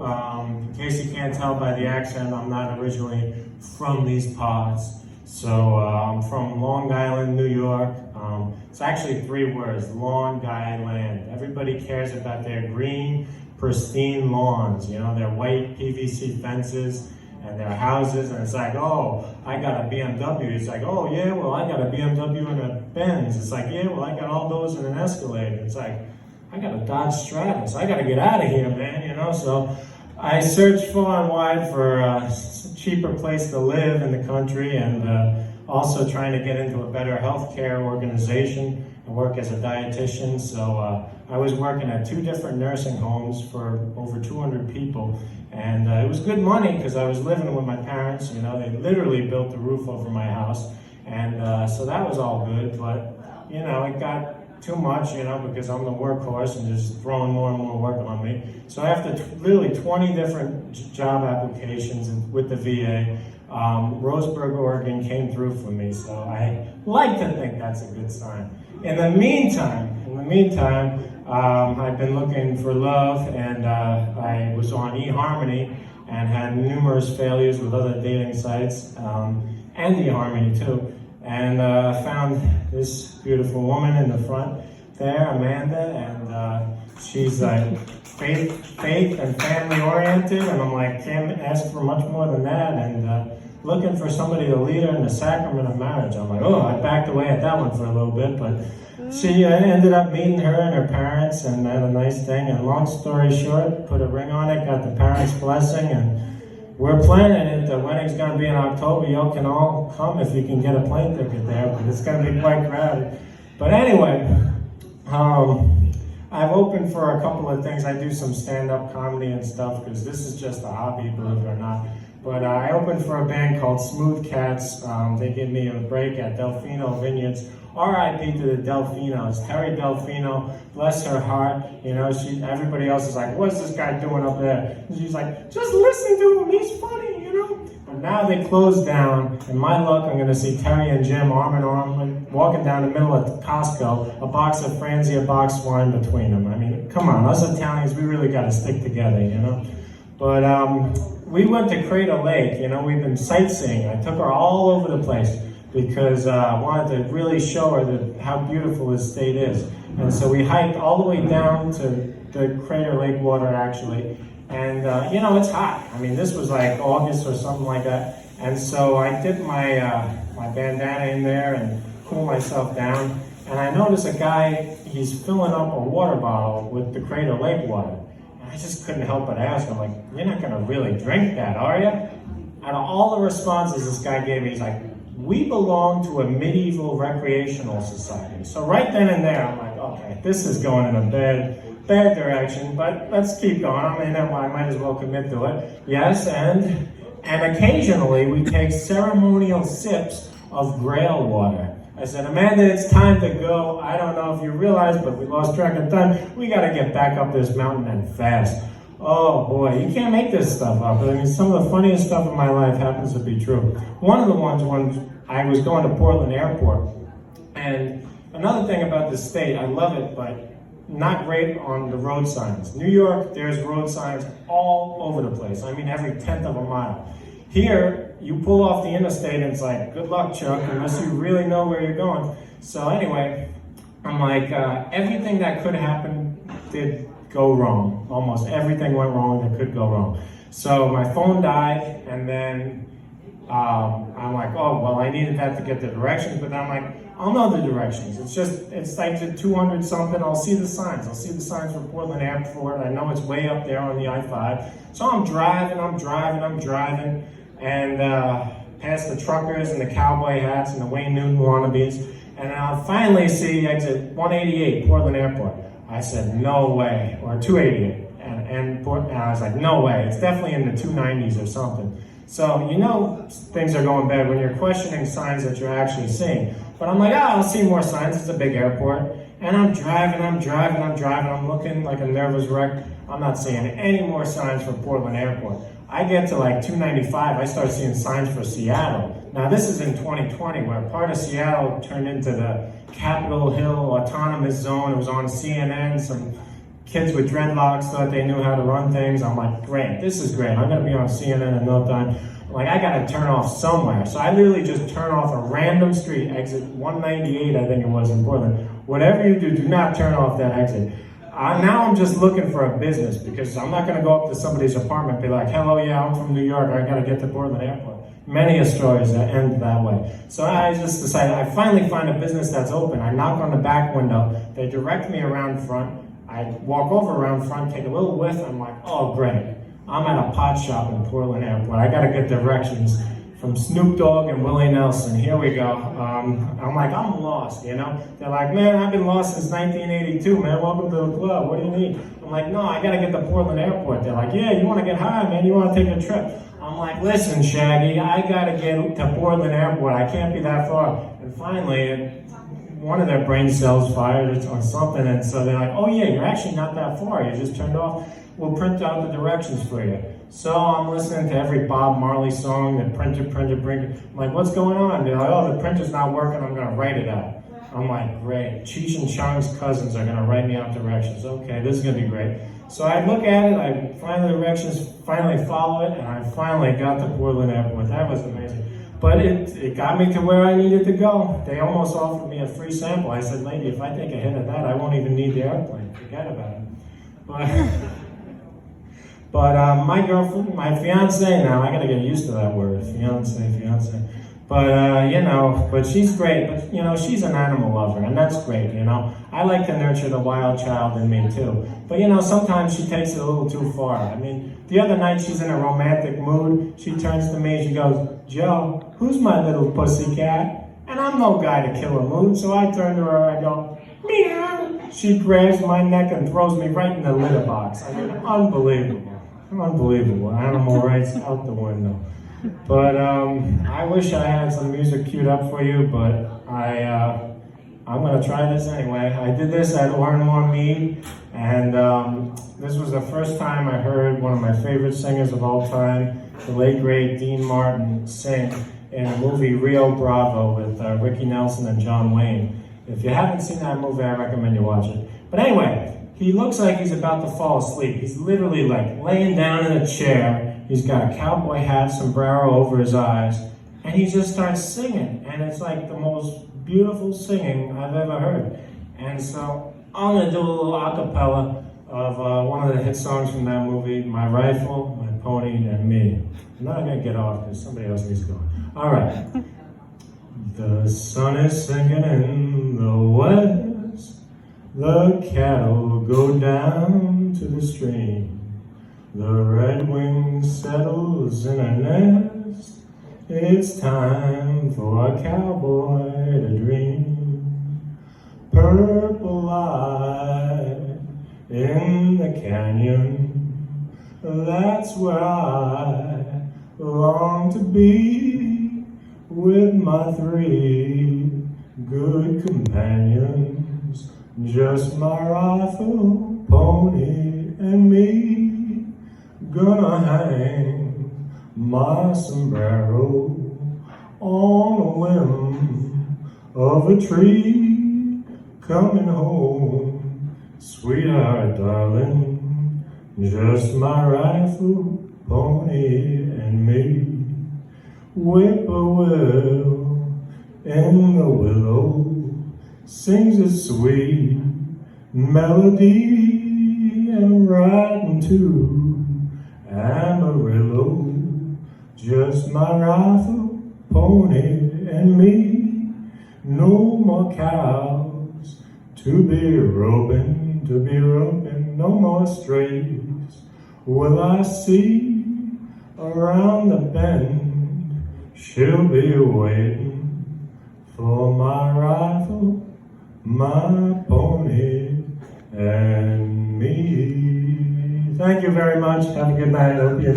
In case you can't tell by the accent, I'm not originally from these parts. So I'm from Long Island, New York. It's actually 3 words, Long Island. Everybody cares about their green, pristine lawns, you know, their white PVC fences and their houses. And it's like, oh, I got a BMW. It's like, oh yeah, well, I got a BMW and a Benz. It's like, yeah, well, I got all those in an Escalade. It's like, I got a Dodge Stratus. I got to get out of here, man, you know? So I searched far and wide for a cheaper place to live in the country, and also trying to get into a better healthcare organization and work as a dietitian. So I was working at 2 different nursing homes for over 200 people, and it was good money because I was living with my parents. You know, they literally built the roof over my house, and so that was all good. But you know, it got too much, you know, because I'm the workhorse and just throwing more and more work on me. So after literally 20 different job applications with the VA, Roseburg, Oregon came through for me. So I like to think that's a good sign. In the meantime, I've been looking for love, and I was on eHarmony and had numerous failures with other dating sites, and eHarmony too. And found this beautiful woman in the front there, Amanda, and she's like faith and family oriented, and I'm like, can't ask for much more than that, and looking for somebody to lead her in the sacrament of marriage. I'm like, oh, I backed away at that one for a little bit, but she ended up meeting her and her parents, and had a nice thing, and long story short, put a ring on it, got the parents' blessing, and we're planning it. The wedding's going to be in October. Y'all can all come if you can get a plane ticket there, but it's going to be quite crowded. But anyway, I've opened for a couple of things. I do some stand-up comedy and stuff because this is just a hobby, believe it or not. But I opened for a band called Smooth Cats. They gave me a break at Delfino Vineyards. R.I.P. to the Delfinos. Terry Delfino, bless her heart. You know, everybody else is like, what's this guy doing up there? And she's like, just listen to him, he's funny, you know? But now they closed down, and my luck, I'm gonna see Terry and Jim arm in arm, walking down the middle of Costco, a box of Franzia box wine between them. I mean, come on, us Italians, we really gotta stick together, you know? But we went to Crater Lake, you know, we've been sightseeing. I took her all over the place, because I wanted to really show her how beautiful this state is. And so we hiked all the way down to the Crater Lake water, actually. And, you know, it's hot. I mean, this was like August or something like that. And so I dipped my bandana in there and cooled myself down. And I noticed a guy, he's filling up a water bottle with the Crater Lake water. And I just couldn't help but ask him, like, you're not going to really drink that, are you? Out of all the responses this guy gave me, he's like, we belong to a medieval recreational society. So right then and there, I'm like, okay, this is going in a bad direction, but let's keep going. I mean, I might as well commit to it. Yes, and occasionally we take ceremonial sips of Grail water. I said, Amanda, it's time to go. I don't know if you realize, but we lost track of time. We got to get back up this mountain and fast. Oh boy, you can't make this stuff up. I mean, some of the funniest stuff in my life happens to be true. One of the ones when I was going to Portland Airport, and another thing about this state, I love it, but not great on the road signs. New York, there's road signs all over the place. I mean, every 10th of a mile. Here, you pull off the interstate and it's like, good luck, Chuck, unless you really know where you're going. So anyway, I'm like, everything that could happen did go wrong. Almost everything went wrong that could go wrong. So my phone died, and then I'm like, oh, well, I needed that to get the directions, but I'm like, I'll know the directions. It's like the 200 something, I'll see the signs. I'll see the signs for Portland Airport. I know it's way up there on the I-5. So I'm driving, and past the truckers and the cowboy hats and the Wayne Newton wannabes, and I'll finally see exit 188, Portland Airport. I said, no way, or 288, and I was like, no way, it's definitely in the 290s or something. So you know things are going bad when you're questioning signs that you're actually seeing. But I'm like, I'll see more signs, it's a big airport. And I'm driving, I'm looking like a nervous wreck. I'm not seeing any more signs for Portland Airport. I get to like 295, I start seeing signs for Seattle. Now this is in 2020, where part of Seattle turned into the Capitol Hill Autonomous Zone. It was on CNN, some kids with dreadlocks thought they knew how to run things. I'm like, great, this is great. I'm gonna be on CNN in no time. I'm like, I gotta turn off somewhere. So I literally just turn off a random street, exit 198, I think it was in Portland. Whatever you do, do not turn off that exit. Now I'm just looking for a business because I'm not gonna go up to somebody's apartment and be like, hello, yeah, I'm from New York, I gotta get to Portland Airport. Many a stories that end that way. So I just decided, I finally find a business that's open. I knock on the back window, they direct me around front. I walk over around front, take a little whiff, I'm like, oh great. I'm at a pot shop in Portland Airport. I gotta get directions from Snoop Dogg and Willie Nelson. Here we go. I'm like, I'm lost, you know? They're like, man, I've been lost since 1982, man. Welcome to the club. What do you need? I'm like, no, I gotta get to Portland Airport. They're like, yeah, you wanna get high, man? You wanna take a trip? I'm like, listen, Shaggy, I gotta get to Portland Airport. I can't be that far. And finally, one of their brain cells fired on something, and so they're like, oh yeah, you're actually not that far. You just turned off. We'll print out the directions for you. So I'm listening to every Bob Marley song, the printer. I'm like, what's going on? They're like, oh, the printer's not working, I'm gonna write it out. I'm like, great. Cheech and Chong's cousins are gonna write me out directions. Okay, this is gonna be great. So I look at it, I find the directions, finally follow it, and I finally got to Portland Airport. That was amazing. But it got me to where I needed to go. They almost offered me a free sample. I said, lady, if I take a hit of that, I won't even need the airplane. Forget about it. But my girlfriend, my fiance now, I gotta get used to that word, fiance. But, you know, but she's great, but, you know, she's an animal lover, and that's great, you know. I like to nurture the wild child in me, too. But, you know, sometimes she takes it a little too far. I mean, the other night she's in a romantic mood. She turns to me, she goes, Joe, who's my little pussycat? And I'm no guy to kill a mood, so I turn to her, I go, meow. She grabs my neck and throws me right in the litter box. I mean, unbelievable. Unbelievable. Animal rights out the window. But I wish I had some music queued up for you, but I'm gonna try this anyway. I did this at Oranmore Mead, and this was the first time I heard one of my favorite singers of all time, the late great Dean Martin, sing in a movie Rio Bravo with Ricky Nelson and John Wayne. If you haven't seen that movie, I recommend you watch it. But anyway, he looks like he's about to fall asleep. He's literally like laying down in a chair. He's got a cowboy hat, sombrero over his eyes, and he just starts singing. And it's like the most beautiful singing I've ever heard. And so I'm gonna do a little acapella of one of the hit songs from that movie, My Rifle, My Pony, and Me. I'm not gonna get off because somebody else needs to go. All right. The sun is sinking in the west. The cattle go down to the stream. The redwing settles in a nest. It's time for a cowboy to dream. Purple light in the canyon, that's where I long to be, with my three good companions, just my rifle, pony, and me. Gonna hang my sombrero on a limb of a tree. Coming home, sweetheart, darling, just my rifle, pony, and me. Whippoorwill in the willow sings a sweet melody, and riding to Amarillo, just my rifle, pony, and me. No more cows to be roping, no more strays will I see around the bend. She'll be waiting for my rifle, my pony, and me. Thank you very much. Have a good night. I hope you